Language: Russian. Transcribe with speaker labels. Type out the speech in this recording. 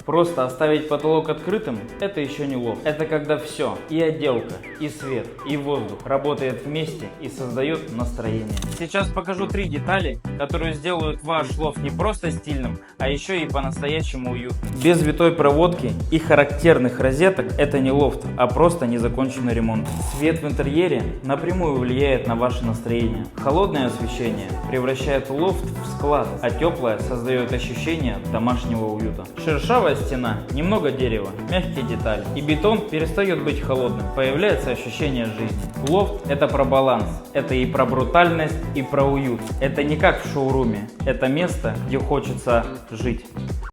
Speaker 1: Просто оставить потолок открытым – это еще не лофт. Это когда все, и отделка, и свет, и воздух работает вместе и создает настроение. Сейчас покажу 3 детали, которые сделают ваш лофт не просто стильным, а еще и по-настоящему уютным. Без витой проводки и характерных розеток это не лофт, а просто незаконченный ремонт. Свет в интерьере напрямую влияет на ваше настроение. Холодное освещение превращает лофт в склад, а теплое создает ощущение домашнего уюта. Шершавая стена, немного дерева, мягкие детали, и бетон перестает быть холодным, появляется ощущение жизни. Лофт – это про баланс, это и про брутальность, и про уют. Это не как в шоуруме, это место, где хочется жить.